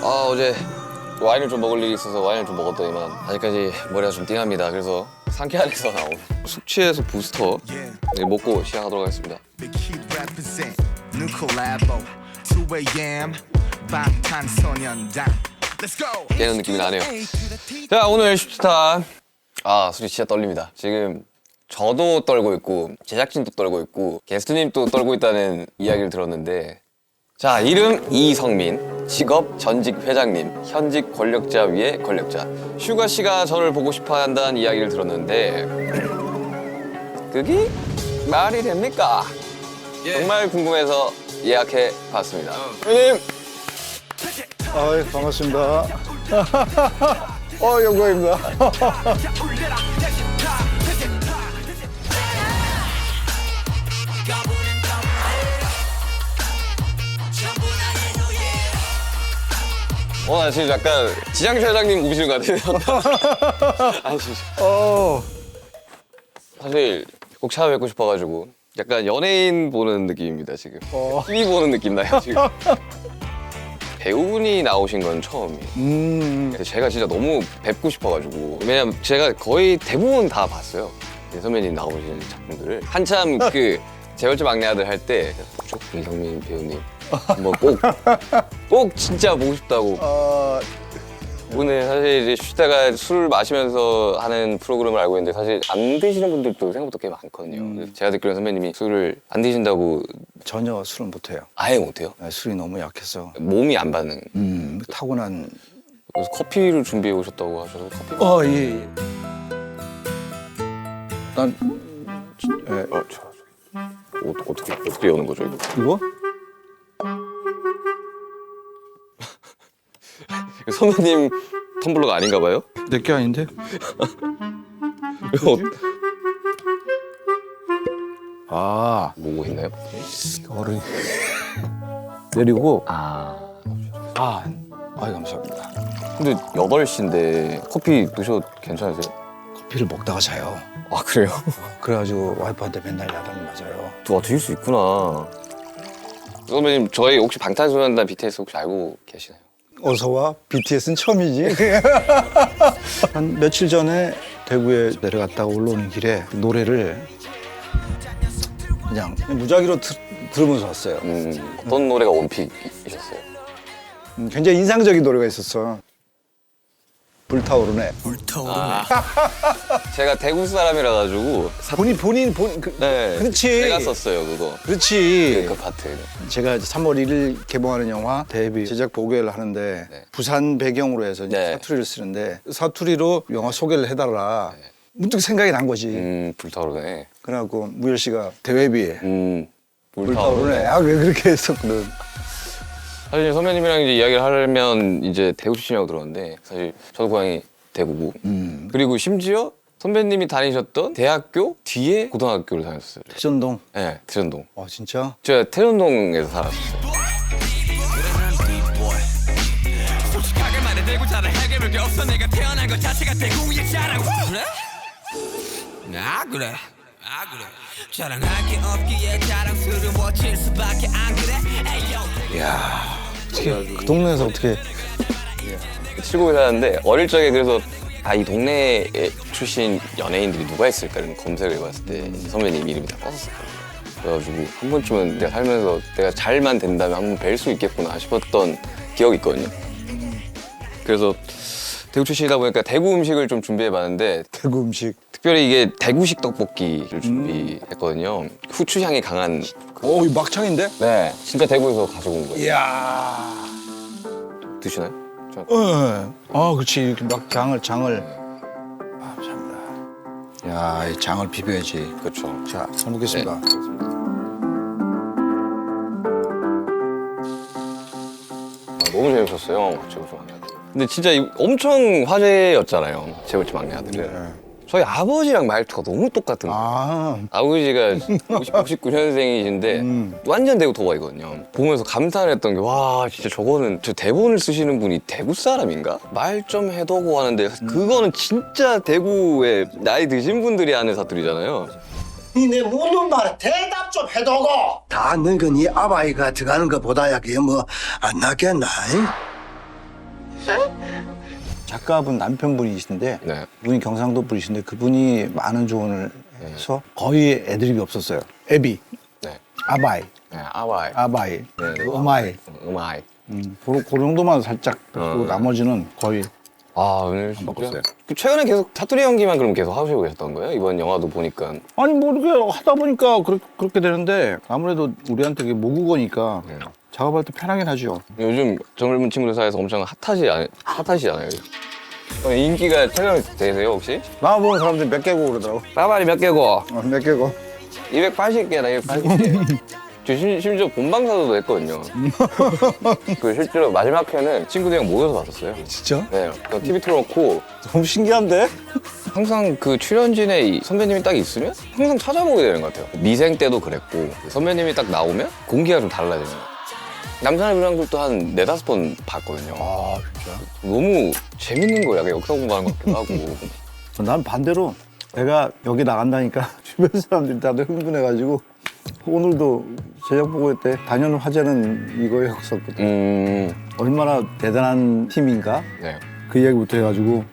어제 와인을 좀 먹을 일이 있어서 와인을 좀 먹었더니만 아직까지 머리가 좀 띵합니다. 그래서 상쾌한에서 나온 숙취해소 부스터 먹고 시작하도록 하겠습니다. 깨는 느낌이 나네요. 자, 오늘 슈스타 술이 진짜 떨립니다. 지금 저도 떨고 있고 제작진도 떨고 있고 게스트님도 떨고 있다는 이야기를 들었는데, 자, 이름 이성민, 직업 전직 회장님, 현직 권력자 위의 권력자. 슈가 씨가 저를 보고 싶어 한다는 이야기를 들었는데 그게 말이 됩니까? 정말 궁금해서 예약해 봤습니다. 회장님! 반갑습니다. 영광입니다. 나 지금 약간 지장실 회장님 오시는 것 같아요. 아니, 진짜. 사실 꼭 찾아뵙고 싶어가지고 약간 연예인 보는 느낌입니다, 지금. TV 보는 느낌 나요, 지금. 배우분이 나오신 건 처음이에요. 그래서 제가 진짜 너무 뵙고 싶어가지고. 왜냐면 제가 거의 대부분 다 봤어요. 선배님 나오시는 작품들을. 한참 그 재벌집 막내 아들 할 때 이성민 배우님 한번 꼭 진짜 보고 싶다고. 오늘 사실 이제 슈다가 술을 마시면서 하는 프로그램을 알고 있는데 사실 안 드시는 분들도 생각보다 꽤 많거든요. 그래서 제가 듣기로는 선배님이 술을 안 드신다고. 전혀 술은 못해요. 아예 못해요? 술이 너무 약해서. 몸이 안 반응. 타고난. 그래서 커피를 준비해 오셨다고 하셔서 커피. 예. 난 어떻게 여는 거죠, 이거? 이거? 선배님 텀블러가 아닌가 봐요? 내게 아닌데? 이거 뭐고 있나요? 얼음 내리고. 감사합니다. 근데 8시인데 커피 드셔도 괜찮으세요? 커피를 먹다가 자요. 아, 그래요? 그래가지고 와이프한테 맨날 야단 맞아요. 드실 수 있구나. 선배님, 저희 혹시 방탄소년단 BTS 혹시 알고 계시나요? 어서 와. BTS는 처음이지. 한 며칠 전에 대구에 내려갔다가 올라오는 길에 노래를 그냥 무작위로 들으면서 왔어요. 어떤 노래가 원픽이셨어요? 굉장히 인상적인 노래가 있었어. 불타오르네. 제가 대구 사람이라 가지고 본인 네, 그렇지. 제가 썼어요, 그거. 그렇지. 그 파트. 제가 3월 1일 개봉하는 영화 데뷔 제작 보고회를 하는데 부산 배경으로 해서 이제 사투리를 쓰는데 사투리로 영화 소개를 해달라. 문득 생각이 난 거지. 불타오르네. 그래갖고 무열 씨가 대회비에 불타오르네. 왜 그렇게 했었거든. 사실 선배님이랑 이제 이야기를 하려면 이제 대구 출신이라고 들었는데 사실 저도 고향이 대구고 그리고 심지어 선배님이 다니셨던 대학교 뒤에 고등학교를 다녔어요. 태전동. 네, 태전동. 진짜? 제가 태전동에서 살았어요. 솔직하게 말해 대구 자랑 해결할 게 없어. 내가 태어난 것 자체가 대구의 자랑. 그래? 그래. 자랑할 게 없기에 자랑스러워질 수밖에 안 그래. 이야, 어떻게 그 동네에서 어떻게? 칠곡에 사는데 어릴 적에 그래서 이 동네 출신 연예인들이 누가 있을까 이런 검색을 해봤을 때 선배님 이름이 다 떴었거든요. 그래가지고 한 번쯤은 내가 살면서 내가 잘만 된다면 한번 뵐 수 있겠구나 싶었던 기억이 있거든요. 그래서 대구 출신이다 보니까 대구 음식을 좀 준비해봤는데 대구 음식. 특별히 이게 대구식 떡볶이를 준비했거든요. 후추 향이 강한. 이 막창인데? 네, 진짜 대구에서 가지고 온 거예요. 이야. 드시나요? 그렇지. 이렇게 막 장을. 감사합니다. 야, 이 장을 비벼야지. 그렇죠. 자, 잘 먹겠습니다. 네. 너무 재밌었어요. 재벌집 막내 아들. 근데 진짜 엄청 화제였잖아요. 재벌집 막내 아들이. 저희 아버지랑 말투가 너무 똑같은 거예요. 아버지가 59년생이신데 완전 대구 도박이거든요. 보면서 감탄을 했던 게 와, 진짜 저거는 저 대본을 쓰시는 분이 대구 사람인가? 말 좀 해도고 하는데 그거는 진짜 대구에 나이 드신 분들이 하는 사투리잖아요. 니내 묻는 말에 대답 좀 해도고. 다 늙은 이 아바이가 들어가는 것보다야 그게 뭐 안 낫겠나? 작가분 남편분이신데 네. 분이 경상도 분이신데 그분이 많은 조언을 해서 거의 애드립이 없었어요. 애비, 네. 아바이, 네. 아와이. 아바이, 네. 어마이. 음아이. 그 정도만 살짝 그리고 나머지는 거의 아 오늘 진짜 바꿨어요. 그 최근에 계속 사투리 연기만 그럼 계속 하시고 계셨던 거예요? 이번 영화도 보니까. 아니 뭐 이렇게 하다 보니까 그렇게 되는데 아무래도 우리한테 그게 모국어니까 작업할 때 편하긴 하죠. 요즘 젊은 친구들 사이에서 엄청 핫하시잖아요. 인기가 최근에 되세요 혹시? 나와보는 사람들이 몇 개고 그러더라고. 빠발이 몇 개고? 몇 개고. 280개나 280개. 저 심지어 본방사수도 했거든요. 그 실제로 마지막 회는 친구들이랑 모여서 봤었어요. 진짜? 네, TV 틀어놓고 너무 신기한데? 항상 그 출연진에 이 선배님이 딱 있으면 항상 찾아보게 되는 것 같아요. 미생 때도 그랬고 선배님이 딱 나오면 공기가 좀 달라지는 거예요. 남산의 불량들도 한 4-5번 봤거든요. 아 진짜? 너무 재밌는 거예요. 약간 역사 공부하는 것 같기도 하고. 난 반대로 내가 여기 나간다니까 주변 사람들이 다들 흥분해가지고 오늘도 제작 보고 때 단연 화제는 이거였었거든. 얼마나 대단한 팀인가 네. 그 이야기부터 해가지고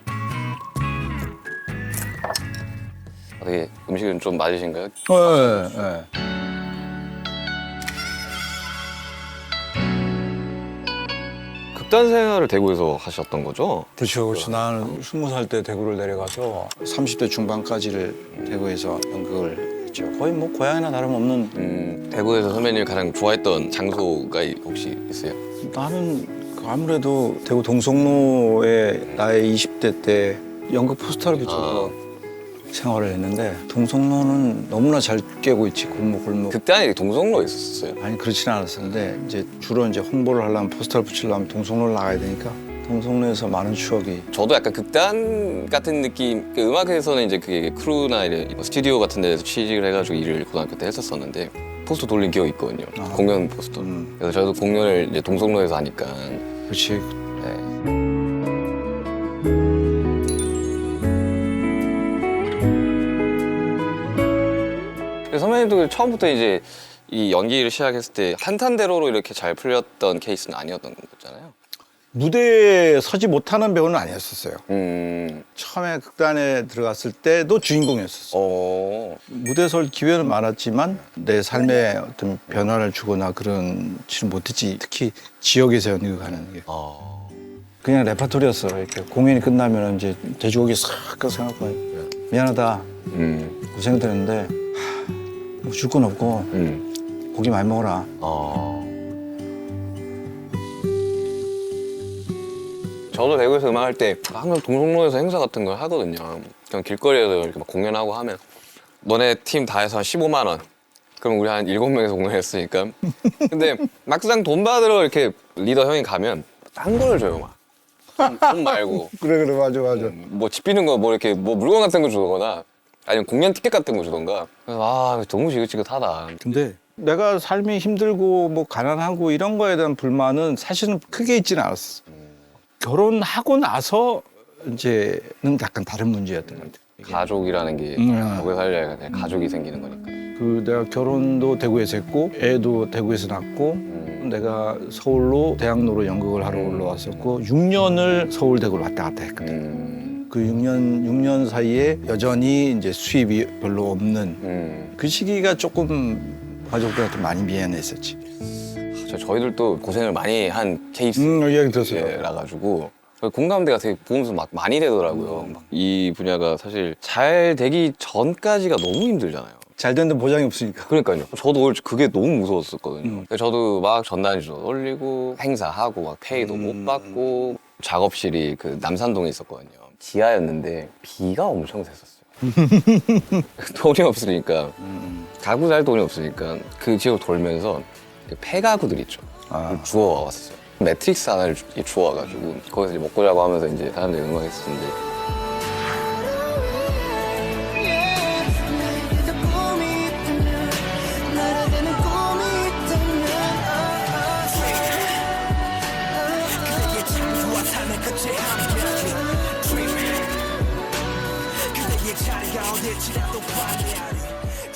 어떻게 음식은 좀 맞으신가요? 네. 극단 생활을 대구에서 하셨던 거죠? 그렇죠. 나는 20살 때 대구를 내려가서 30대 중반까지를 대구에서 연극을 했죠. 거의 뭐 고향이나 다름없는. 대구에서 선배님이 가장 좋아했던 장소가 혹시 있어요? 나는 아무래도 대구 동성로에 나의 20대 때 연극 포스터를 붙여서 생활을 했는데 동성로는 너무나 잘 깨고 있지. 골목. 극단이 동성로에 있었어요? 아니 그렇지는 않았었는데 이제 주로 이제 홍보를 하려면 포스터를 붙이려면 동성로를 나가야 되니까 동성로에서 많은 추억이. 저도 약간 극단 같은 느낌. 그 음악에서는 이제 그게 크루나 이런 스튜디오 같은 데서 취직을 해가지고 일을 고등학교 때 했었었는데 포스터 돌린 기억이 있거든요. 공연 포스터. 그래서 저도 공연을 이제 동성로에서 하니까. 그렇지. 네. 선배님도 처음부터 이제 이 연기를 시작했을 때 한탄대로로 이렇게 잘 풀렸던 케이스는 아니었던 거잖아요. 무대에 서지 못하는 배우는 아니었었어요. 음. 처음에 극단에 들어갔을 때도 주인공이었었어. 무대 설 기회는 많았지만 내 삶에 어떤 변화를 주거나 그런지는 못했지. 특히 지역에서 연극하는 게. 그냥 레파토리였어. 이렇게 공연이 끝나면 이제 돼지고기 싹 생각하고 미안하다. 고생되는데 뭐 줄 건 없고 고기 많이 먹어라. 저도 대구에서 음악할 때 항상 동성로에서 행사 같은 걸 하거든요. 그냥 길거리에서 이렇게 막 공연하고 하면 너네 팀 다 해서 한 15만 원. 그럼 우리 한 7명에서 공연했으니까. 근데 막상 돈 받으러 이렇게 리더 형이 가면 딴 걸 줘요 막. 돈 말고. 그래 맞아. 뭐 집비는 거 뭐 이렇게 뭐 물건 같은 거 주거나 아니면 공연 티켓 같은 거 주던가. 그래서 너무 지긋지긋하다. 근데 내가 삶이 힘들고 뭐 가난하고 이런 거에 대한 불만은 사실은 크게 있지는 않았어. 결혼하고 나서 이제는 약간 다른 문제였던 것 같아. 가족이라는 게 오래 살려야 그냥 가족이 생기는 거니까. 그 내가 결혼도 대구에서 했고 애도 대구에서 낳고 내가 서울로 대학로로 연극을 하러 올라왔었고 6년을 서울 대구를 왔다 갔다 했거든. 그 6년 사이에 여전히 이제 수입이 별로 없는 그 시기가 조금 가족들한테 많이 미안했었지. 저희들도 고생을 많이 한 케이스 이야기 들었어요. 라 가지고 공감대가 되게 보면서 막 많이 되더라고요. 이 분야가 사실 잘 되기 전까지가 너무 힘들잖아요. 잘 되는 보장이 없으니까. 그러니까요. 저도 그게 너무 무서웠었거든요. 저도 막 전단지도 올리고 행사하고 막 페이도 못 받고 작업실이 그 남산동에 있었거든요. 지하였는데 비가 엄청 샜었어요. 돈이 없으니까 가구 살 돈이 없으니까 그 지역 돌면서 폐가구들 있죠. 그걸 주워 왔었어요. 매트릭스 하나를 주워 와가지고 거기서 이제 먹고 자고 하면서 이제 사람들이 응원했었는데.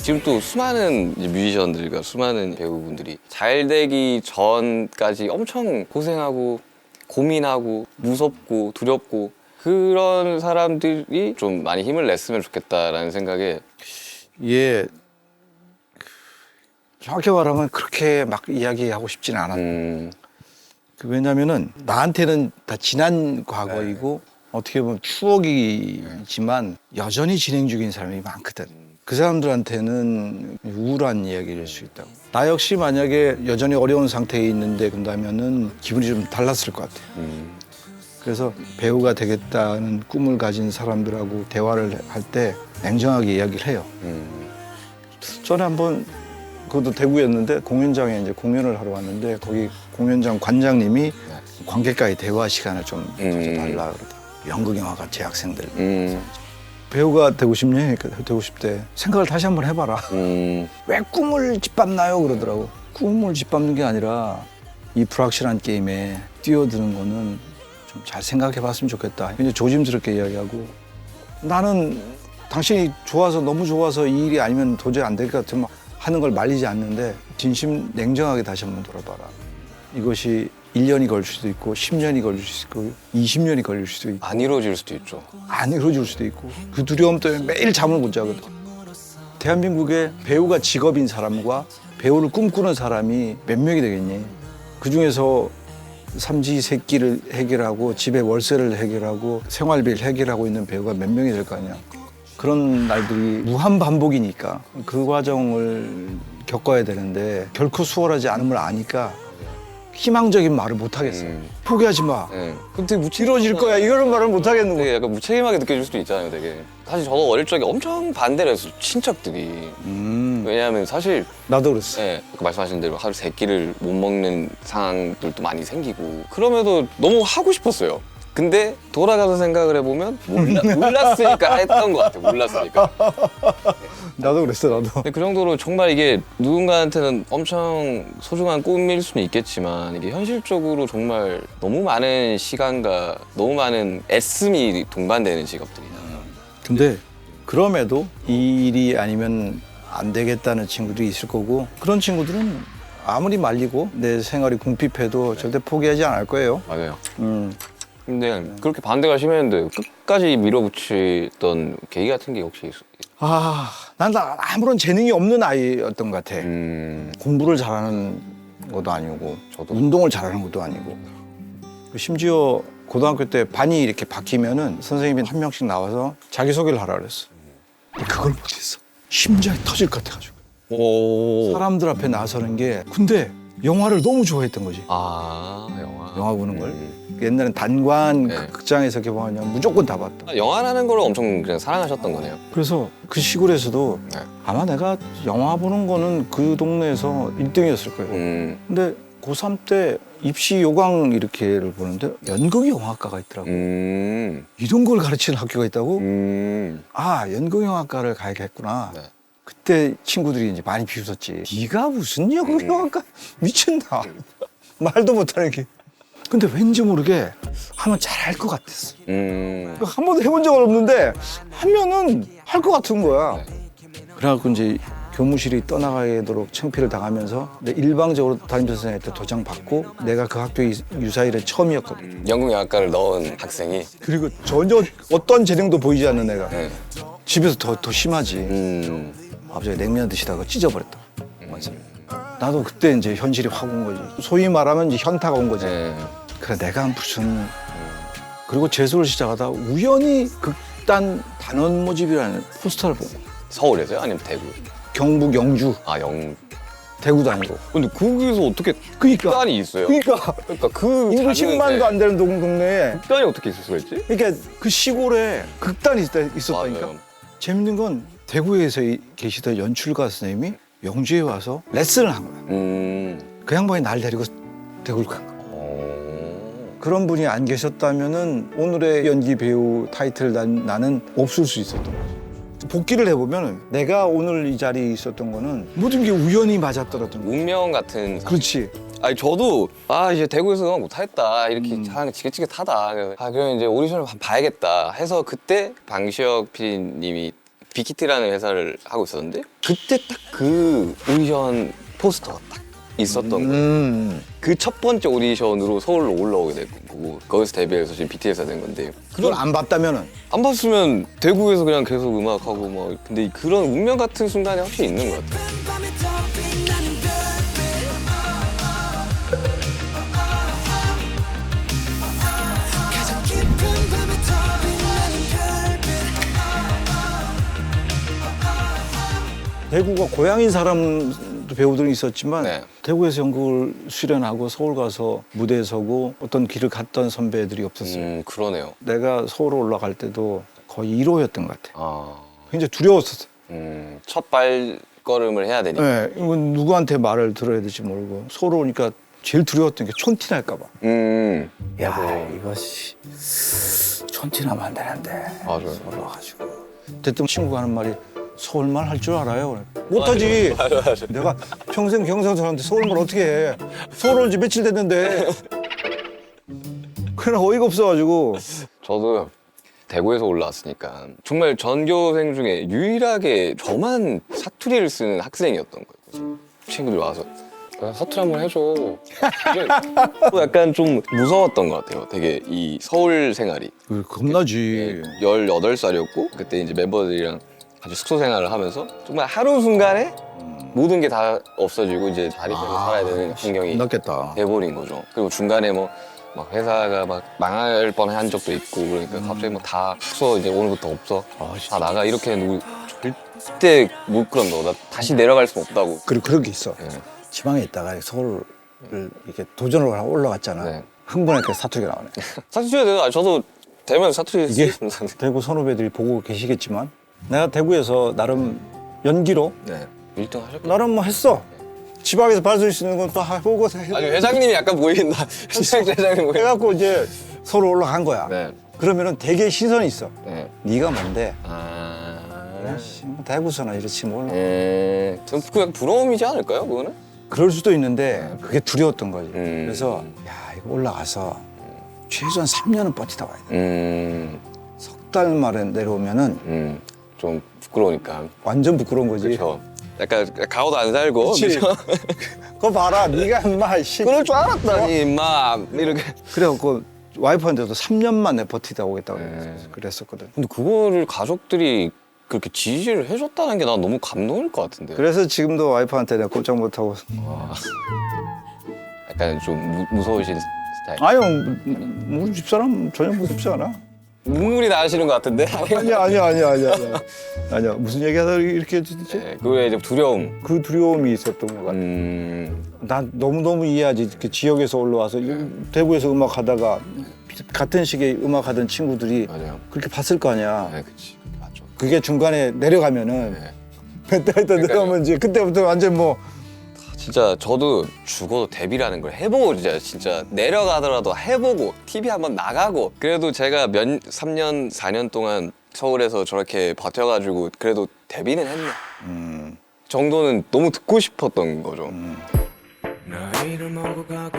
지금 또 수많은 이제 뮤지션들과 수많은 배우분들이 잘 되기 전까지 엄청 고생하고 고민하고 무섭고 두렵고 그런 사람들이 좀 많이 힘을 냈으면 좋겠다라는 생각에 예, 정확히 말하면 그렇게 막 이야기하고 싶지는 않았어요. 왜냐면은 나한테는 다 지난 과거이고 어떻게 보면 추억이지만 여전히 진행 중인 사람이 많거든. 그 사람들한테는 우울한 이야기일 수 있다고. 나 역시 만약에 여전히 어려운 상태에 있는데 그런다면은 기분이 좀 달랐을 것 같아요. 그래서 배우가 되겠다는 꿈을 가진 사람들하고 대화를 할 때 냉정하게 이야기를 해요. 전에 한번 그것도 대구였는데 공연장에 이제 공연을 하러 왔는데 거기 공연장 관장님이 관객과의 대화 시간을 좀 가져달라 그러더라고요. 연극영화과 재학생들. 배우가 되고 싶니? 되고 싶대. 생각을 다시 한번 해봐라. 왜 꿈을 짓밟나요? 그러더라고. 꿈을 짓밟는 게 아니라 이 불확실한 게임에 뛰어드는 거는 좀 잘 생각해봤으면 좋겠다. 굉장히 조심스럽게 이야기하고 나는 당신이 좋아서 너무 좋아서 이 일이 아니면 도저히 안 될 것 같으면 하는 걸 말리지 않는데 진심 냉정하게 다시 한번 돌아봐라. 이것이 1년이 걸릴 수도 있고 10년이 걸릴 수도 있고 20년이 걸릴 수도 있고 안 이루어질 수도 있죠. 안 이루어질 수도 있고 그 두려움 때문에 매일 잠을 못 자거든. 대한민국에 배우가 직업인 사람과 배우를 꿈꾸는 사람이 몇 명이 되겠니? 그중에서 삼시세끼를 해결하고 집에 월세를 해결하고 생활비를 해결하고 있는 배우가 몇 명이 될 거 아니야. 그런 날들이 무한 반복이니까 그 과정을 겪어야 되는데 결코 수월하지 않은 걸 아니까 희망적인 말을 못 하겠어. 포기하지 마. 근데 이루어질 거야. 이런 말을 못 하겠는 거야. 되게 약간 무책임하게 느껴질 수도 있잖아요, 되게. 사실 저도 어릴 적에 엄청 반대를 했어요, 친척들이. 왜냐하면 사실 나도 그랬어. 네, 아까 말씀하신 대로 하루 세 끼를 못 먹는 상황들도 많이 생기고 그럼에도 너무 하고 싶었어요. 근데 돌아가서 생각을 해보면 몰랐으니까 했던 것 같아요. 몰랐으니까. 나도 그랬어, 나도. 근데 그 정도로 정말 이게 누군가한테는 엄청 소중한 꿈일 수는 있겠지만 이게 현실적으로 정말 너무 많은 시간과 너무 많은 애씀이 동반되는 직업들이다. 근데 그럼에도 이 일이 아니면 안 되겠다는 친구들이 있을 거고 그런 친구들은 아무리 말리고 내 생활이 궁핍해도 절대 포기하지 않을 거예요. 맞아요. 근데 그렇게 반대가 심했는데 끝까지 밀어붙이던 계기 같은 게 혹시 난 아무런 재능이 없는 아이였던 것 같아. 공부를 잘하는 것도 아니고 저도. 운동을 잘하는 것도 아니고 심지어 고등학교 때 반이 이렇게 바뀌면은 선생님이 한 명씩 나와서 자기소개를 하라 그랬어. 근데 그걸 못했어. 심장이 터질 것 같아가지고. 사람들 앞에 나서는 게 근데 영화를 너무 좋아했던 거지. 영화 보는 걸. 옛날엔 단관 네. 극장에서 개봉하면 무조건 다 봤다. 영화라는 걸 엄청 그냥 사랑하셨던 거네요. 그래서 그 시골에서도 네. 아마 내가 영화 보는 거는 그 동네에서 1등이었을 거예요. 근데 고3 때 입시 요강 이렇게를 보는데 연극영화과가 있더라고. 이런 걸 가르치는 학교가 있다고? 아, 연극영화과를 가야겠구나. 네. 그때 친구들이 이제 많이 비웃었지. 네가 무슨 연극영화과 미쳤나? 말도 못하는 게. 근데 왠지 모르게 하면 잘할 것 같았어. 한 번도 해본 적은 없는데 하면은 할 것 같은 거야. 그래갖고 이제 교무실이 떠나가도록 창피를 당하면서 내 일방적으로 담임선생님한테 도장 받고 내가 그 학교 유사일에 처음이었거든. 연극영화과를 넣은 학생이 그리고 전혀 어떤 재능도 보이지 않는 애가 네. 집에서 더 심하지. 아버지가 냉면 드시다가 찢어버렸다. 나도 그때 이제 현실이 확 온 거지. 소위 말하면 이제 현타가 온 거지. 네. 그래 내가 무슨 그리고 재수를 시작하다 우연히 극단 단원 모집이라는 포스터를 본 거야. 서울에서요? 아니면 대구? 경북 영주 대구도 아니고. 근데 거기서 어떻게 그러니까 극단이 있어요? 그러니까 그 인구 작은 10만도 안 되는 동네에 극단이 어떻게 있을 수가 있지? 그러니까 그 시골에 극단이 있었다니까. 맞아요. 재밌는 건 대구에서 계시던 연출가 선생님이 영주에 와서 레슨을 한 거야. 그 양반이 날 데리고 대구를 간 거야. 그런 분이 안 계셨다면은 오늘의 연기 배우 타이틀 나는 없을 수 있었던 거지. 복귀를 해보면 내가 오늘 이 자리에 있었던 거는 모든 게 우연히 맞아떨어졌던 거야. 운명 같은. 그렇지. 아니 저도 이제 대구에서 못하겠다 이렇게 하는 게 지긋지긋하다. 그래서 그럼 이제 오디션을 한번 봐야겠다 해서 그때 방시혁 PD님이 빅히트라는 회사를 하고 있었는데 그때 딱 그 오디션 포스터가 딱 있었던 거예요. 그 첫 번째 오디션으로 서울로 올라오게 된 거고 거기서 데뷔해서 지금 BTS가 된 건데 그걸 안 봤다면은 안 봤으면 대구에서 그냥 계속 음악하고 막 근데 그런 운명 같은 순간이 확실히 있는 것 같아요. 대구가 고향인 사람도 배우들이 있었지만 네. 대구에서 연극을 수련하고 서울 가서 무대에 서고 어떤 길을 갔던 선배들이 없었어요. 그러네요. 내가 서울 올라갈 때도 거의 1호였던 것 같아. 아, 굉장히 두려웠었어. 첫 발걸음을 해야 되니까. 네, 이건 누구한테 말을 들어야 될지 모르고 서울 오니까 제일 두려웠던 게 촌티 날까 봐. 야, 이것이 촌티 나면 안 되는데. 맞아요. 올라가지고. 대뜸 친구가 하는 말이 서울말 할 줄 알아요? 못하지. 내가 평생 경상 사람한테 서울말 어떻게 해? 서울 온 지 며칠 됐는데. 그냥 어이가 없어가지고. 저도 대구에서 올라왔으니까 정말 전교생 중에 유일하게 저만 사투리를 쓰는 학생이었던 거예요. 친구들이 와서 야, 사투리 한번 해줘. 약간 좀 무서웠던 것 같아요. 되게 이 서울 생활이. 겁나지. 18살이었고 그때 이제 멤버들이랑 같이 숙소 생활을 하면서 정말 하루 순간에 모든 게 다 없어지고 이제 자립해서 살아야 되는 환경이 겁났겠다. 돼버린 거죠. 그리고 중간에 뭐 막 회사가 막 망할 뻔한 적도 있고 그러니까 갑자기 뭐 다 숙소 이제 오늘부터 없어. 다 나가 이렇게 해놓고 절대 못 그런다고. 나 다시 내려갈 수 없다고. 그리고 그런 게 있어. 네. 지방에 있다가 서울을 이렇게 도전을 하고 올라갔잖아. 네. 흥분하니까 사투리가 나오네. 사투리가 돼요. 저도 대면서 사투리 이게 쓰겠습니다. 대구 선후배들이 보고 계시겠지만 내가 대구에서 나름 연기로 네. 1등 하셨고. 나름 뭐 했어. 지방에서 받을 수 있는 건 또 해보고 아니 회장님이 약간 보인다. 회장님 보인다. 해갖고 이제 서로 올라간 거야. 네. 그러면은 되게 시선이 있어. 네. 네가 뭔데? 아. 씨, 뭐 대구서나 이렇지 뭘. 전 그냥 부러움이지 않을까요, 그거는? 그럴 수도 있는데 그게 두려웠던 거지. 음. 그래서 야 이거 올라가서 최소한 3년은 버티다 와야 돼. 석 달 만에 내려오면은 좀 부끄러우니까. 완전 부끄러운 거지. 그렇죠. 약간 가오도 안 살고. 그치. 그죠? 그거 봐라, 네가 인마 씨. 그럴 줄 알았다니, 임마. 이렇게. 그래갖고 와이프한테도 3년만 내 버티다 오겠다고 그랬었거든. 근데 그거를 가족들이 그렇게 지지를 해줬다는 게 난 너무 감동일 것 같은데. 그래서 지금도 와이프한테 내가 꼼짝 못하고. 약간 좀 무서우신 스타일. 아유, 우리 집사람 전혀 무섭지 않아. 눈물이 나시는 것 같은데. 아니야. 무슨 얘기하다 이렇게 했지? 네, 그거에 이제 두려움. 그 두려움이 있었던 것 같아. 난 너무너무 이해하지. 그 지역에서 올라와서 대구에서 음악하다가 같은 시기에 음악하던 친구들이 맞아요. 그렇게 봤을 거 아니야. 네, 그치. 맞죠. 그게 중간에 내려가면은 네. 그때부터 내려오면 이제 그때부터 완전 뭐 진짜 저도 죽어도 데뷔라는 걸 해보고 진짜 내려가더라도 해보고 TV 한번 나가고 그래도 제가 3년 4년 동안 서울에서 저렇게 버텨가지고 그래도 데뷔는 했네 정도는 너무 듣고 싶었던 거죠. 나이를 먹어가고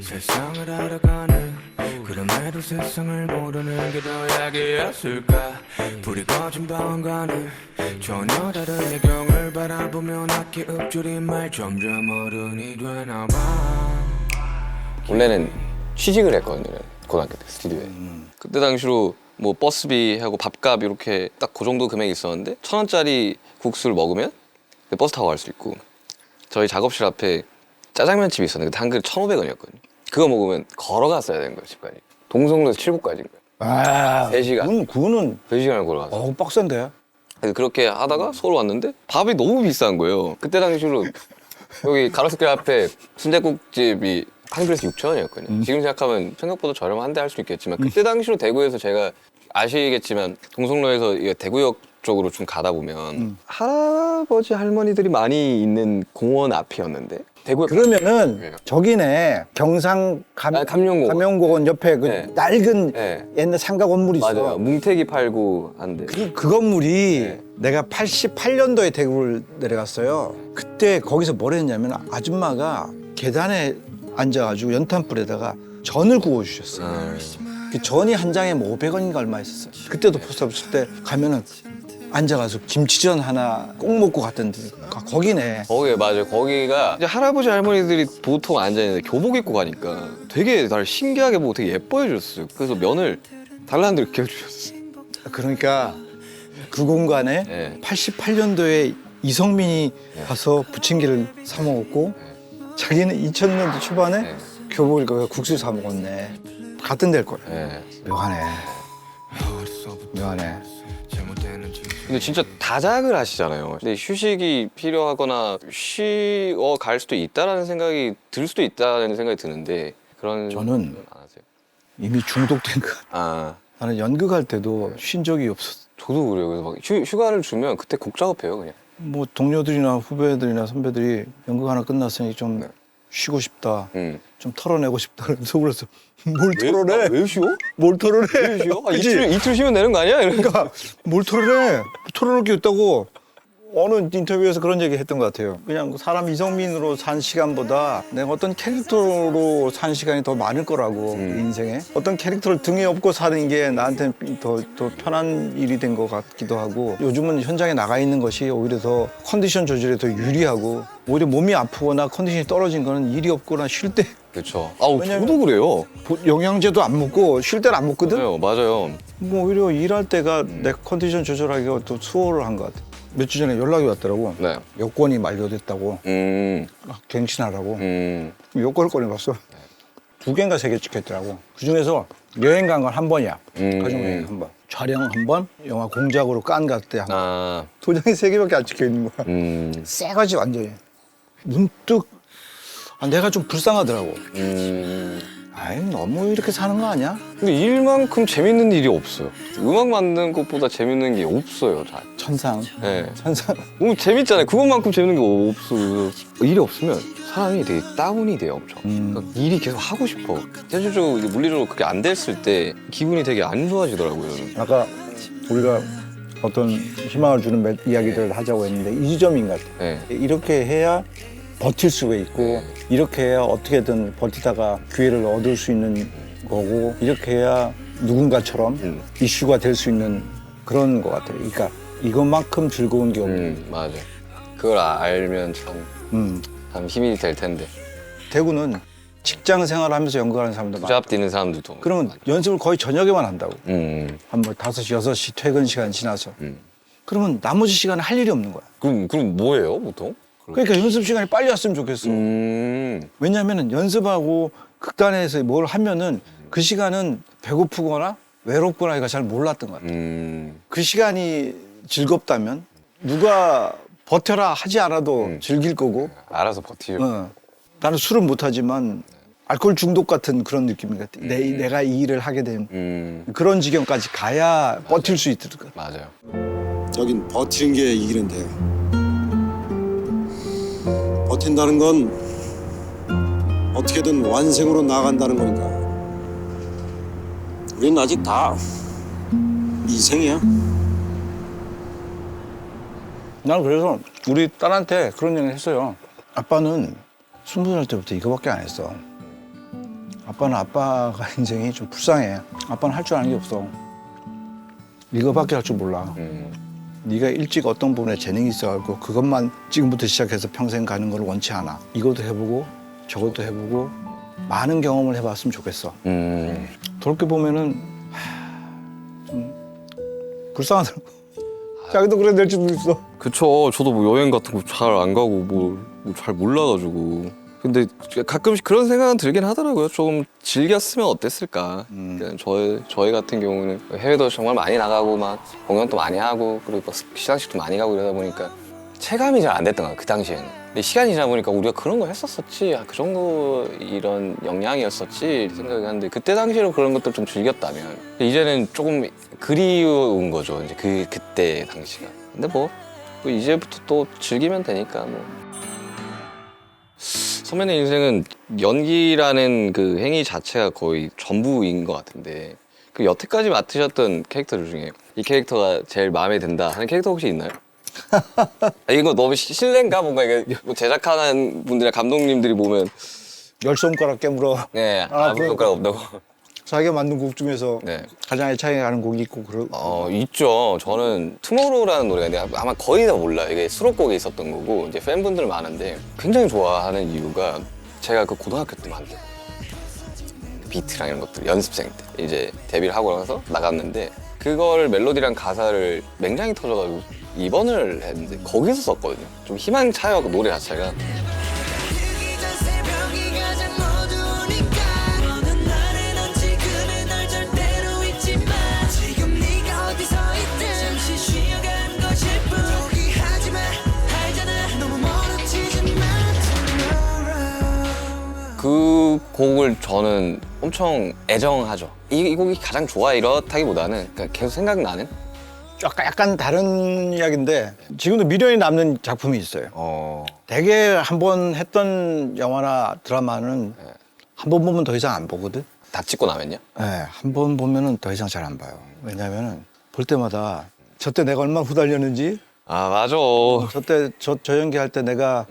세상을 알아가는 그럼에도 세상을 모르는 게 더 약이었을까 불이 꺼진 방안가는 전혀 다른 야경을 바라보며 낮게 읊조린 말 점점 어른이 되나봐 원래는 취직을 했거든요 고등학교 때 스튜디오에. 그때 당시로 뭐 버스비하고 밥값 이렇게 딱 그 정도 금액이 있었는데 1,000원짜리 국수를 먹으면 버스 타고 갈 수 있고 저희 작업실 앞에 짜장면집이 있었는데 그때 한 그릇 1,500원이었거든요. 그거 먹으면 걸어갔어야 되는 거예요 집까지. 동성로에서 칠곡까지인 거예요. 아, 3시간. 그거는 3시간을 걸어가서. 빡센데. 그래서 그렇게 하다가 서울 왔는데 밥이 너무 비싼 거예요. 그때 당시로 여기 가로수길 앞에 순댓국집이 한 그릇에 6,000원이었거든요. 지금 생각하면 생각보다 저렴한데 할 수 있겠지만 그때 당시로 대구에서 제가 아시겠지만 동성로에서 이 대구역 쪽으로 좀 가다 보면 할아버지 할머니들이 많이 있는 공원 앞이었는데 대구역 그러면은 네. 저기네 경상 감룡공원. 감룡공원 옆에 그 네. 낡은 네. 옛날 상가 건물이 있어. 맞아요. 뭉태기 팔고 한데. 그 건물이 네. 내가 88년도에 대구를 내려갔어요. 그때 거기서 뭘 했냐면 아줌마가 계단에 앉아가지고 연탄불에다가 전을 구워주셨어요. 그 전이 한 장에 뭐 500원인가 얼마 했었어요. 그때도 포스터 붙일 때 가면은 앉아가지고 김치전 하나 꼭 먹고 갔던 데 거기네. 거기 맞아요. 거기가 이제 할아버지 할머니들이 보통 앉아 있는데 교복 입고 가니까 되게 나를 신기하게 보고 되게 예뻐해 줬어요. 그래서 면을 달라는 대로 이렇게 해주셨어. 그러니까 그 공간에 네. 88년도에 이성민이 가서 부침개를 사 먹었고 자기는 2000년도 초반에 네. 교복을 입고 국수 사 먹었네. 같은 데일 거야. 네. 묘하네. 묘하네. 근데 진짜 다작을 하시잖아요. 근데 휴식이 필요하거나 쉬어 갈 수도 있다라는 생각이 들 수도 있다는 생각이 드는데 그런 저는 안 하세요? 이미 중독된 거. 아 나는 연극할 때도 쉰 적이 없었어. 저도 그래요. 그래서 막 휴가를 주면 그때 곡 작업해요 그냥. 뭐 동료들이나 후배들이나 선배들이 연극 하나 끝났으니 좀 네. 쉬고 싶다. 좀 털어내고 싶다. 속으로서 뭘 털어내? 왜 쉬어? 뭘 털어내? 왜 쉬어? 아, 그치? 이틀 쉬면 되는 거 아니야? 이러니까 그러니까 뭘 털어내? 털어놓을 게 있다고 어느 인터뷰에서 그런 얘기 했던 것 같아요. 그냥 사람 이성민으로 산 시간보다 내가 어떤 캐릭터로 산 시간이 더 많을 거라고 인생에 어떤 캐릭터를 등에 업고 사는 게 나한테는 더 편한 일이 된 것 같기도 하고 요즘은 현장에 나가 있는 것이 오히려 더 컨디션 조절에 더 유리하고 오히려 몸이 아프거나 컨디션이 떨어진 거는 일이 없거나 쉴 때 그렇죠. 아우 왜냐면- 저도 그래요. 영양제도 안 먹고 쉴 때는 안 먹거든. 맞아요. 뭐 오히려 일할 때가 내 컨디션 조절하기가 또 수월을 한 것 같아. 몇 주 전에 연락이 왔더라고. 네. 여권이 만료됐다고. 음. 갱신하라고. 음. 여권을 꺼내봤어. 2개인가 3개 찍혔더라고. 그중에서 여행 간 건 한 번이야. 가족여행 한 번. 촬영 한 번, 영화 공작으로 깐 갈 때 한 번. 아. 도장이 3개밖에 안 찍혀 있는 거야. 새거지 완전히. 문득 내가 좀 불쌍하더라고. 아이 너무 이렇게 사는 거 아니야? 근데 일만큼 재밌는 일이 없어요. 음악 만드는 것보다 재밌는 게 없어요, 잘. 천상. 네. 천상. 너무 재밌잖아요. 그것만큼 재밌는 게 없어요. 일이 없으면 사람이 되게 다운이 돼요, 엄청. 그러니까 일이 계속 하고 싶어. 현실적으로, 이제 물리적으로 그게 안 됐을 때 기분이 되게 안 좋아지더라고요. 아까 우리가 어떤 희망을 주는 이야기들을 하자고 했는데 이 지점인 것 같아. 네. 이렇게 해야 버틸 수가 있고 이렇게 해야 어떻게든 버티다가 기회를 얻을 수 있는 거고 이렇게 해야 누군가처럼 이슈가 될 수 있는 그런 것 같아요. 그러니까 이것만큼 즐거운 게 없는. 맞아. 그걸 알면 참 힘이 될 텐데. 대구는 직장 생활하면서 연극하는 사람도 많아. 부잡 뛰는 사람들도. 그러면 연습을 거의 저녁에만 한다고. 음. 한 번 5시, 6시 퇴근 시간 지나서. 그러면 나머지 시간에 할 일이 없는 거야. 그럼 뭐예요, 보통? 그러니까 연습 시간이 빨리 왔으면 좋겠어. 왜냐하면 연습하고 극단에서 뭘 하면은 그 시간은 배고프거나 외롭거나 이거 잘 몰랐던 것 같아. 그 시간이 즐겁다면 누가 버텨라 하지 않아도 즐길 거고. 알아서 버티죠. 나는 술은 못하지만 알코올 중독 같은 그런 느낌인 것 같아. 내가 이 일을 하게 된 그런 지경까지 가야 버틸 수 있을 것 같아. 맞아요. 여긴 버티는 게 이기는 데요. 버틴다는 건 어떻게든 완생으로 나간다는 거니까. 우린 아직 다 미생이야. 나는 그래서 우리 딸한테 그런 얘기를 했어요. 아빠는 20살 때부터 이거밖에 안 했어. 아빠는 아빠가 인생이 좀 불쌍해. 아빠는 할 줄 아는 게 없어. 이거밖에 할 줄 몰라. 네가 일찍 어떤 부분에 재능이 있어갖고 그것만 지금부터 시작해서 평생 가는 걸 원치 않아. 이것도 해보고 저것도 해보고 많은 경험을 해봤으면 좋겠어. 돌이켜보면은 좀 불쌍하더라고. 자기도 그래 될 줄도 있어. 그쵸. 저도 뭐 여행 같은 거 잘 안 가고 뭐 잘 몰라가지고. 근데 가끔씩 그런 생각은 들긴 하더라고요. 조금 즐겼으면 어땠을까. 그러니까 저희 같은 경우는 해외도 정말 많이 나가고 막 공연도 많이 하고 그리고 막 시상식도 많이 가고 이러다 보니까 체감이 잘 안 됐던 거야, 그 당시에는. 근데 시간이 지나 보니까 우리가 그런 거 했었었지. 그 정도 이런 역량이었었지 생각이 하는데 그때 당시에는 그런 것들 좀 즐겼다면 이제는 조금 그리운 거죠. 이제 그때 당시가. 근데 뭐 이제부터 또 즐기면 되니까 뭐. 선배님 인생은 연기라는 그 행위 자체가 거의 전부인 것 같은데 그 여태까지 맡으셨던 캐릭터들 중에 이 캐릭터가 제일 마음에 든다 하는 캐릭터 혹시 있나요? 이거 너무 실례인가? 뭔가 이게 뭐 제작하는 분들이나 감독님들이 보면 10손가락 깨물어. 네 아무 손가락 없다고. 자기가 만든 곡 중에서 네. 가장 애착이 가는 곡이 있고 있죠. 저는 투모로우라는 노래가 있는데 아마 거의 다 몰라요. 이게 수록곡에 있었던 거고 이제 팬분들 많은데 굉장히 좋아하는 이유가 제가 그 고등학교 때 만든 비트랑 이런 것들 연습생 때 이제 데뷔를 하고 나서 나갔는데 그걸 멜로디랑 가사를 맹장이 터져가지고 입원을 했는데 거기서 썼거든요. 좀 희망차요 그 노래 자체가. 그 곡을 저는 엄청 애정하죠. 이 곡이 가장 좋아 이렇다기보다는 그냥 계속 생각나는? 약간 다른 이야기인데 지금도 미련이 남는 작품이 있어요. 되게 한 번 했던 영화나 드라마는 한 번 보면 더 이상 안 보거든. 다 찍고 나면요? 네, 한 번 보면은 더 이상 잘 안 봐요. 왜냐면은 볼 때마다 저때 내가 얼마나 후달렸는지, 아 맞아. 저때 저 연기할 때 내가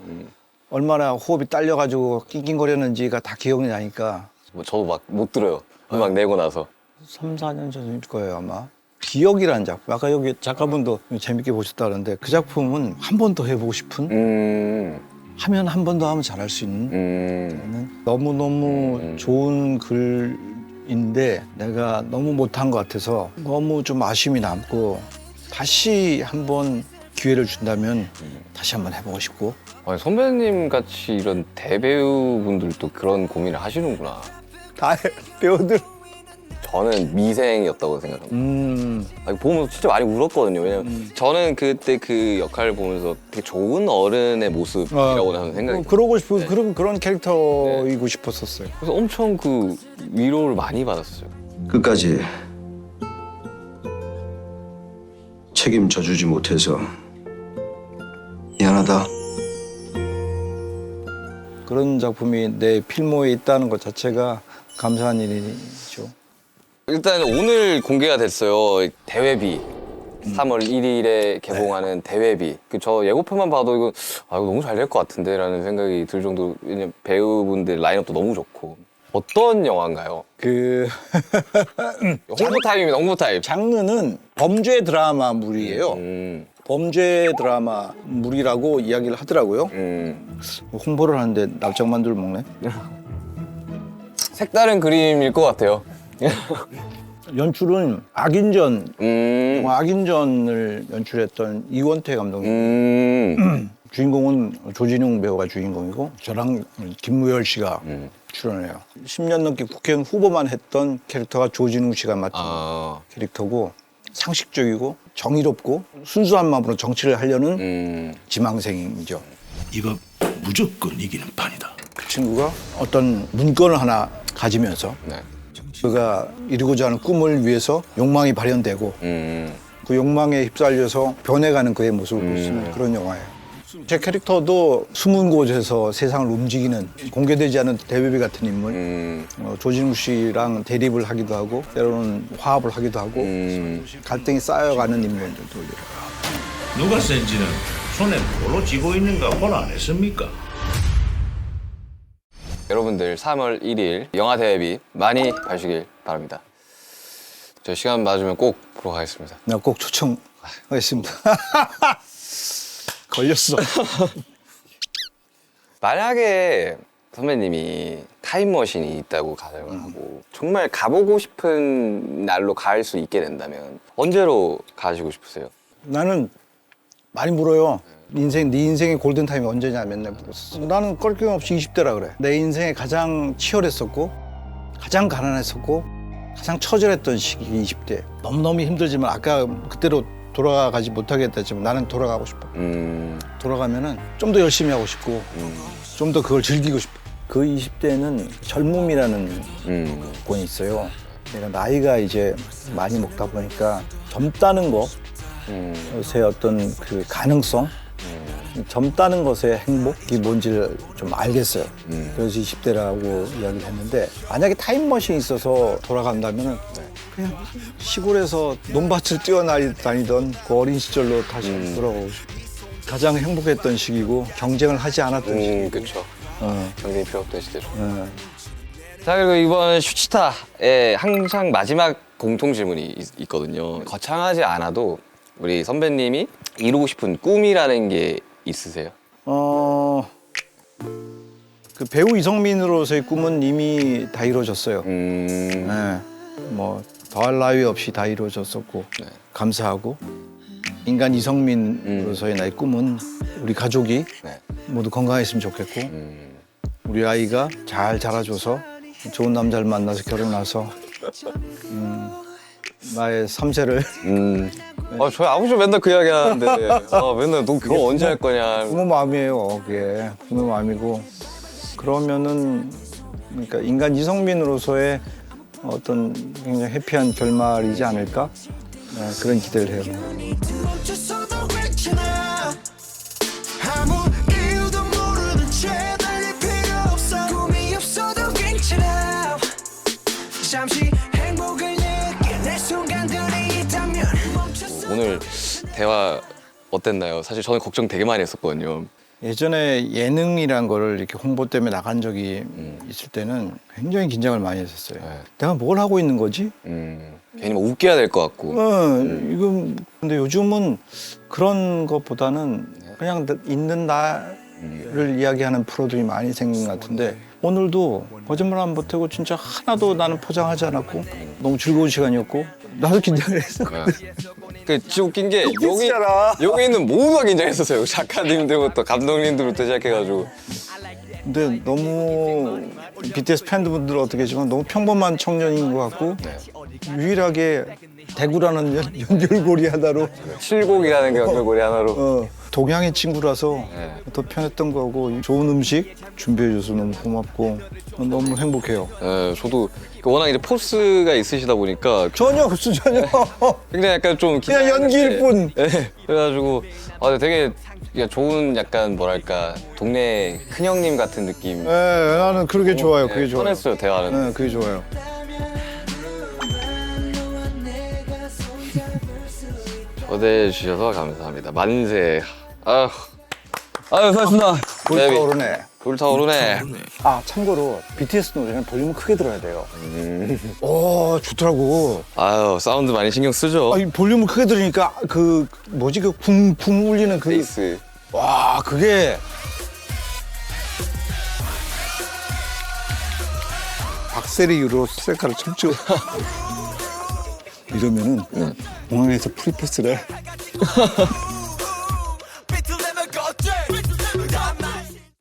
얼마나 호흡이 딸려가지고 낑낑거렸는지가 다 기억이 나니까 뭐 저도 막 못 들어요. 음악 내고 나서. 3, 4년 전일 거예요 아마. 기억이라는 작품. 아까 여기 작가분도 재밌게 보셨다는데 그 작품은 한 번 더 해보고 싶은 하면 한 번 더 하면 잘할 수 있는 너무너무 좋은 글인데 내가 너무 못한 것 같아서 너무 좀 아쉬움이 남고 다시 한번 기회를 준다면 다시 한번 해보고 싶고. 아니, 선배님 같이 이런 대배우분들도 그런 고민을 하시는구나. 다 배우들. 저는 미생이었다고 생각합니다. 아니, 보면서 진짜 많이 울었거든요. 왜냐면 저는 그때 그 역할을 보면서 되게 좋은 어른의 모습이라고 저는 생각이 들어요. 그러고 싶은 그런 캐릭터이고 싶었었어요. 그래서 엄청 그 위로를 많이 받았어요. 끝까지 책임져 주지 못해서 미안하다. 그런 작품이 내 필모에 있다는 것 자체가 감사한 일이죠. 일단 오늘 공개가 됐어요. 대회비. 3월 1일에 개봉하는 대회비. 저 예고편만 봐도 이거 너무 잘 될 것 같은데 라는 생각이 들 정도로 왜냐면 배우분들 라인업도 너무 좋고. 어떤 영화인가요? 홍보 타임입니다. 홍보 타임. 장르는 범죄 드라마물이에요. 범죄 드라마물이라고 이야기를 하더라고요. 홍보를 하는데 납작만두를 먹네. 색다른 그림일 것 같아요. 연출은 악인전, 영화 악인전을 연출했던 이원태 감독님. 주인공은 조진웅 배우가 주인공이고 저랑 김무열 씨가 출연해요. 10년 넘게 국회의원 후보만 했던 캐릭터가 조진웅 씨가 맡은 캐릭터고 상식적이고 정의롭고 순수한 마음으로 정치를 하려는 지망생이죠. 이거 무조건 이기는 판이다. 그 친구가 어떤 문건을 하나 가지면서 네. 그가 이루고자 하는 꿈을 위해서 욕망이 발현되고 그 욕망에 휩쓸려서 변해가는 그의 모습을 볼 수 있는 그런 영화예요. 제 캐릭터도 숨은 곳에서 세상을 움직이는 공개되지 않은 대배비 같은 인물. 조진웅 씨랑 대립을 하기도 하고 때로는 화합을 하기도 하고 갈등이 쌓여가는 인물들도. 누가 센지는 손에 뭐로 쥐고 있는가 본 안 했습니까? 여러분들 3월 1일 영화 대회비 많이 봐주시길 바랍니다. 저 시간 맞으면 꼭 보러 가겠습니다. 내가 꼭 초청하겠습니다. 걸렸어. 만약에 선배님이 타임머신이 있다고 가정을 하고 정말 가보고 싶은 날로 갈 수 있게 된다면 언제로 가시고 싶으세요? 나는 많이 물어요. 네 인생의 골든타임이 언제냐 맨날 물었어. 나는 껄낌없이 20대라 그래. 내 인생에 가장 치열했었고 가장 가난했었고 가장 처절했던 시기 20대. 너무너무 힘들지만 아까 그때로 돌아가지 못하겠다 했지만 나는 돌아가고 싶어. 돌아가면은 좀 더 열심히 하고 싶고 좀 더 그걸 즐기고 싶어. 그 20대는 젊음이라는 권이 있어요. 내가 나이가 이제 많이 먹다 보니까 젊다는 것의 어떤 그 가능성, 젊다는 것의 행복이 뭔지를 좀 알겠어요. 그래서 20대라고 이야기를 했는데 만약에 타임머신이 있어서 돌아간다면 그냥 시골에서 논밭을 뛰어다니던 그 어린 시절로 다시 돌아가고 싶어요. 가장 행복했던 시기고 경쟁을 하지 않았던 시기고. 그렇죠. 경쟁이 필요 없던 시대죠. 자, 그리고 이번 슈치타에 항상 마지막 공통 질문이 있거든요. 거창하지 않아도 우리 선배님이 이루고 싶은 꿈이라는 게 있으세요? 그 배우 이성민으로서의 꿈은 이미 다 이루어졌어요. 음. 뭐 더할 나위 없이 다 이루어졌었고 네. 감사하고 인간 이성민으로서의 나의 꿈은 우리 가족이 네. 모두 건강했으면 좋겠고 우리 아이가 잘 자라줘서 좋은 남자를 만나서 결혼해서 나의 3세를 저희 아버지 맨날 그 이야기 하는데 맨날 너 결혼 언제 할 거냐. 부모 마음이에요. 그게 부모 마음이고 그러면은 그러니까 인간 이성민으로서의 어떤 굉장히 해피한 결말이지 않을까 그런 기대를 해요. 멈춰서도 괜찮아 아무 이유도 모르는 채 달릴 필요 없어 꿈이 없어도 괜찮아 잠시 행복을 느껴낼 순간들이 있다면 오늘 대화 어땠나요? 사실 저는 걱정 되게 많이 했었거든요. 예전에 예능이란 거를 이렇게 홍보 때문에 나간 적이 있을 때는 굉장히 긴장을 많이 했었어요. 네. 내가 뭘 하고 있는 거지? 괜히 뭐 웃겨야 될 것 같고. 이건 근데 요즘은 그런 것보다는 그냥 있는 나를 이야기하는 프로들이 많이 생긴 것 같은데 오늘도 거짓말 안 보태고 진짜 하나도 나는 포장하지 않았고 너무 즐거운 시간이었고 나도 긴장을 했어. 그 진짜 웃긴 게 웃기잖아. 여기 있는 모두가 긴장했었어요. 작가님들부터 감독님들부터 시작해가지고. 근데 너무 BTS 팬분들은 어떻게 했지만 너무 평범한 청년인 것 같고 유일하게 대구라는 연결고리 하나로 칠곡이라는 게 연결고리 하나로. 동양의 친구라서 더 편했던 거고 좋은 음식 준비해줘서 너무 고맙고 너무 행복해요. 네, 저도 워낙 이제 포스가 있으시다 보니까 전혀 없어 전혀. 굉장히 약간 좀 그냥 연기일 뿐. 네, 그래가지고 되게 좋은 약간 뭐랄까 동네 큰형님 같은 느낌. 나는 그게 좋아요. 그게 좋아요. 편했어요 대화는. 네, 그게 좋아요. 초대해 주셔서 감사합니다. 만세. 아유 수고하셨습니다. 불타오르네. 불타오르네. 아 참고로 BTS 노래는 볼륨을 크게 들어야 돼요. 오 좋더라고. 아유 사운드 많이 신경 쓰죠. 이 볼륨을 크게 들으니까 그 뭐지 그 쿵쿵 울리는 그 베이스. 와 그게 박세리 유로 셀카를 첨찍어 이러면은 공항에서 프리패스를